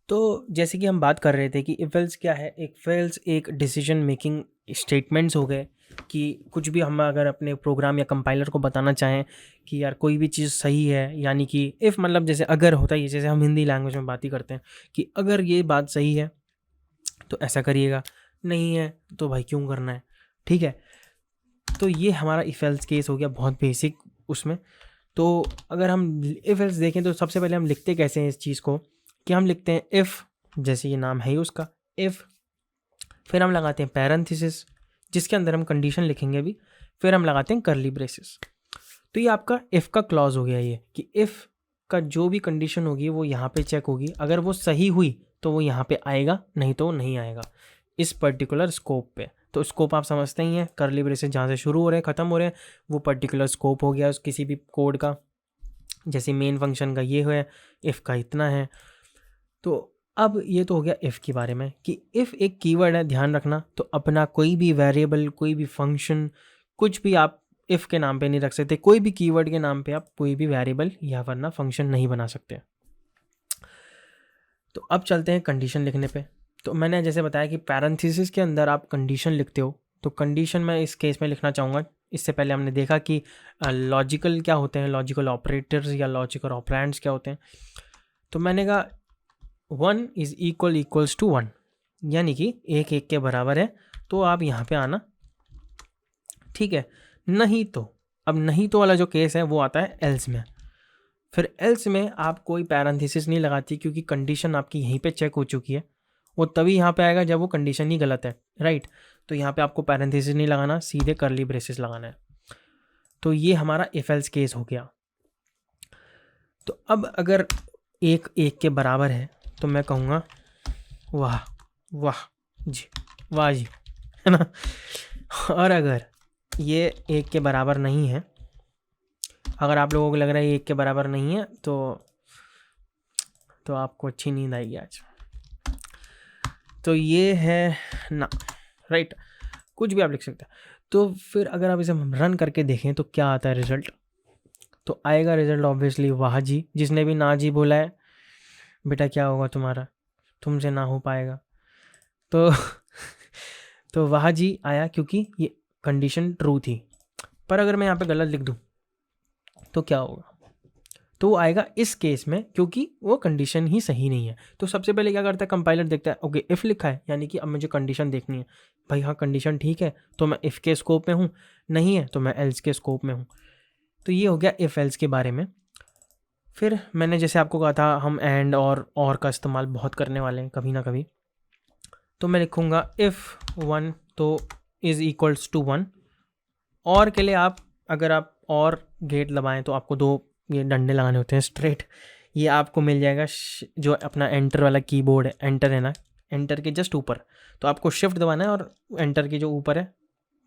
तो जैसे कि हम बात कर रहे थे कि इफ एल्स क्या है, इफ एल्स एक डिसीजन मेकिंग स्टेटमेंट्स हो गए कि कुछ भी हम अगर अपने प्रोग्राम या कंपाइलर को बताना चाहें कि यार कोई भी चीज़ सही है, यानी कि इफ़ मतलब जैसे अगर होता है, जैसे हम हिंदी लैंग्वेज में बात ही करते हैं कि अगर ये बात सही है तो ऐसा करिएगा, नहीं है तो भाई क्यों करना है, ठीक है। तो ये हमारा इफ एल्स केस हो गया, बहुत बेसिक उसमें। तो अगर हम इफ एल्स देखें तो सबसे पहले हम लिखते कैसे हैं इस चीज़ को, कि हम लिखते हैं इफ़, जैसे ये नाम है ही उसका इफ़, फिर हम लगाते हैं पैरेंथेसिस जिसके अंदर हम कंडीशन लिखेंगे भी, फिर हम लगाते हैं करली ब्रेसेस। तो ये आपका इफ़ का क्लॉज हो गया, ये कि इफ़ का जो भी कंडीशन होगी वो यहाँ पे चेक होगी, अगर वो सही हुई तो वो यहाँ पे आएगा, नहीं तो नहीं आएगा इस पर्टिकुलर स्कोप पे। तो स्कोप आप समझते ही हैं, करली ब्रेसेस जहाँ से शुरू हो रहे हैं ख़त्म हो रहे हैं वो पर्टिकुलर स्कोप हो गया किसी भी कोड का। जैसे मेन फंक्शन का ये है, इफ़ का इतना है। तो अब ये तो हो गया इफ़ के बारे में कि इफ़ एक कीवर्ड है, ध्यान रखना। तो अपना कोई भी वेरिएबल, कोई भी फंक्शन, कुछ भी आप इफ़ के नाम पे नहीं रख सकते, कोई भी कीवर्ड के नाम पे आप कोई भी वेरिएबल या वरना फंक्शन नहीं बना सकते। तो अब चलते हैं कंडीशन लिखने पे। तो मैंने जैसे बताया कि पैरेंथेसिस के अंदर आप कंडीशन लिखते हो, तो कंडीशन मैं इस केस में लिखना चाहूँगा। इससे पहले हमने देखा कि लॉजिकल क्या होते हैं, लॉजिकल ऑपरेटर्स या लॉजिकल ऑपरेंड्स क्या होते हैं। तो मैंने कहा 1 इज़ इक्वल्स टू 1, यानी कि एक एक के बराबर है, तो आप यहाँ पे आना, ठीक है। नहीं तो, अब नहीं तो वाला जो केस है वो आता है एल्स में। फिर एल्स में आप कोई पैरेंथेसिस नहीं लगाती क्योंकि कंडीशन आपकी यहीं पे चेक हो चुकी है। वो तभी यहाँ पे आएगा जब वो कंडीशन ही गलत है, राइट। तो यहाँ पे आपको पैरेंथेसिस नहीं लगाना, सीधे करली ब्रेसेस लगाना है। तो ये हमारा इफ एल्स केस हो गया। तो अब अगर एक एक के बराबर है तो मैं कहूँगा वाह वाह जी, वाह जी, है ना। और अगर ये एक के बराबर नहीं है, अगर आप लोगों को लग रहा है ये एक के बराबर नहीं है, तो आपको अच्छी नींद आएगी आज। तो ये है ना, राइट, कुछ भी आप लिख सकते हैं। तो फिर अगर आप इसे रन करके देखें तो क्या आता है रिजल्ट, तो आएगा रिजल्ट ऑब्वियसली वाह जी। जिसने भी ना जी बोला है, बेटा क्या होगा तुम्हारा, तुमसे ना हो पाएगा। तो तो वाह जी आया क्योंकि ये कंडीशन ट्रू थी। पर अगर मैं यहाँ पे गलत लिख दूँ तो क्या होगा, तो वो आएगा इस केस में क्योंकि वो कंडीशन ही सही नहीं है। तो सबसे पहले क्या करता है कंपाइलर, देखता है ओके इफ़ लिखा है, यानी कि अब मुझे कंडीशन देखनी है। भाई हाँ कंडीशन ठीक है तो मैं इफ़ के स्कोप में हूँ, नहीं है तो मैं एल्स के स्कोप में हूँ। तो ये हो गया इफ़ एल्स के बारे में। फिर मैंने जैसे आपको कहा था हम एंड और का इस्तेमाल बहुत करने वाले हैं कभी ना कभी। तो मैं लिखूँगा इफ़ 1 तो इज़ इक्वल्स टू 1। और के लिए आप अगर आप और गेट दबाएं तो आपको दो ये डंडे लगाने होते हैं स्ट्रेट, ये आपको मिल जाएगा जो अपना एंटर वाला कीबोर्ड है, एंटर है ना, एंटर के जस्ट ऊपर। तो आपको शिफ्ट दबाना है और एंटर के जो ऊपर है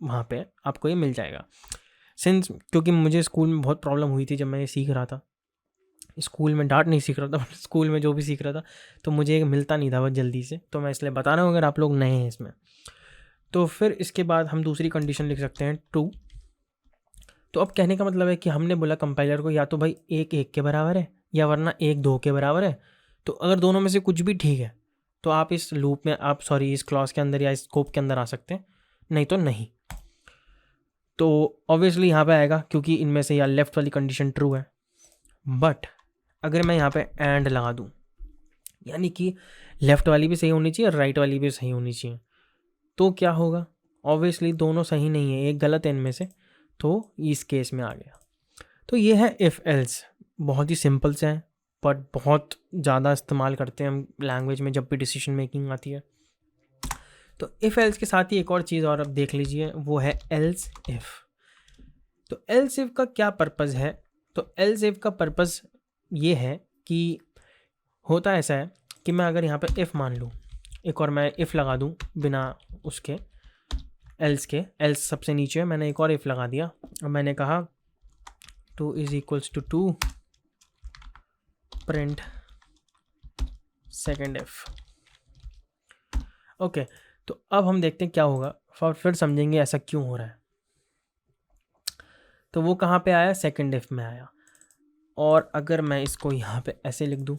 वहाँ पे आपको ये मिल जाएगा। सिंस क्योंकि मुझे स्कूल में बहुत प्रॉब्लम हुई थी जब मैं ये सीख रहा था, स्कूल में डांट नहीं सीख रहा था, स्कूल में जो भी सीख रहा था तो मुझे ये मिलता नहीं था बहुत जल्दी से, तो मैं इसलिए बता रहा हूँ अगर आप लोग नए हैं इसमें। तो फिर इसके बाद हम दूसरी कंडीशन लिख सकते हैं ट्रू। तो अब कहने का मतलब है कि हमने बोला कंपाइलर को या तो भाई एक एक के बराबर है या वरना एक दो के बराबर है। तो अगर दोनों में से कुछ भी ठीक है तो आप इस लूप में आप इस क्लॉज के अंदर या इस स्कोप के अंदर आ सकते हैं, नहीं तो नहीं। तो ऑब्वियसली यहाँ पे आएगा क्योंकि इनमें से या लेफ्ट वाली कंडीशन ट्रू है। बट अगर मैं यहाँ पे एंड लगा दूँ, यानी कि लेफ्ट वाली भी सही होनी चाहिए और राइट वाली भी सही होनी चाहिए, तो क्या होगा, ऑब्वियसली दोनों सही नहीं है, एक गलत है इनमें से, तो इस केस में आ गया। तो ये है इफ़ एल्स, बहुत ही सिंपल से हैं बट बहुत ज़्यादा इस्तेमाल करते हैं हम लैंग्वेज में जब भी डिसीजन मेकिंग आती है। तो इफ़ एल्स के साथ ही एक और चीज़ और अब देख लीजिए, वो है एल्स इफ़। तो एल्स इफ़ का क्या पर्पज़ है, तो एल्स इफ़ का पर्पज़ ये है कि होता ऐसा है कि मैं अगर यहाँ पे इफ़ मान लूँ, एक और मैं इफ़ लगा दूँ बिना उसके एल्स के, एल्स सबसे नीचे मैंने एक और इफ़ लगा दिया और मैंने कहा 2 is equals to 2 print second if. Okay, तो अब हम देखते हैं क्या होगा, फिर समझेंगे ऐसा क्यों हो रहा है। तो वो कहाँ पे आया, सेकेंड इफ में आया। और अगर मैं इसको यहाँ पे ऐसे लिख दूँ,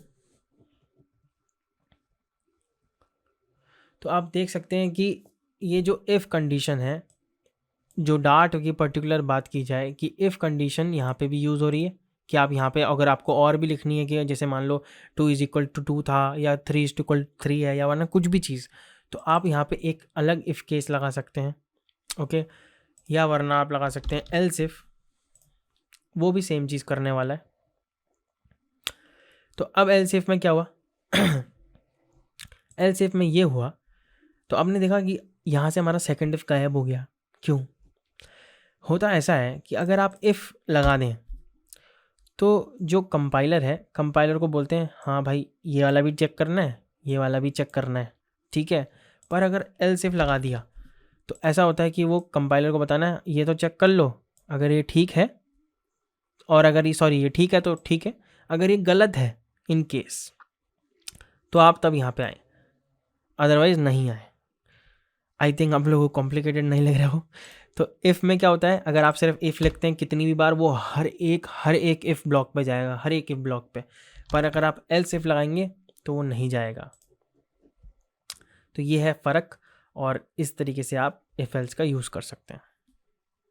तो आप देख सकते हैं कि ये जो इफ़ कंडीशन है, जो डार्ट की पर्टिकुलर बात की जाए कि इफ़ कंडीशन यहाँ पे भी यूज़ हो रही है कि आप यहाँ पे अगर आपको और भी लिखनी है कि जैसे मान लो 2 = 2 था या 3 = 3 है या वरना कुछ भी चीज़, तो आप यहाँ पे एक अलग इफ़ केस लगा सकते हैं, ओके। या वरना आप लगा सकते हैं एल्स इफ़, वो भी सेम चीज़ करने वाला है। तो अब एल्स इफ़ में क्या हुआ एल्स इफ़ में ये हुआ, तो आपने देखा कि यहाँ से हमारा सेकंड इफ़ गायब हो गया। क्यों? होता ऐसा है कि अगर आप इफ़ लगा दें तो जो कंपाइलर है, कंपाइलर को बोलते हैं हाँ भाई ये वाला भी चेक करना है, ये वाला भी चेक करना है, ठीक है। पर अगर एल्स इफ लगा दिया तो ऐसा होता है कि वो कंपाइलर को बताना है ये तो चेक कर लो, अगर ये ठीक है, और अगर ये ठीक है तो ठीक है, अगर ये गलत है इन केस तो आप तब यहाँ पे आए, अदरवाइज नहीं आए। आई थिंक आप लोगों को कॉम्प्लिकेटेड नहीं लग रहा हो। तो इफ़ में क्या होता है, अगर आप सिर्फ इफ़ लिखते हैं कितनी भी बार, वो हर एक इफ़ ब्लॉक पे जाएगा, हर एक इफ़ ब्लॉक पे। पर अगर आप एल्स इफ़ लगाएंगे तो वो नहीं जाएगा। तो ये है फ़र्क, और इस तरीके से आप इफ़ एल्स का यूज़ कर सकते हैं।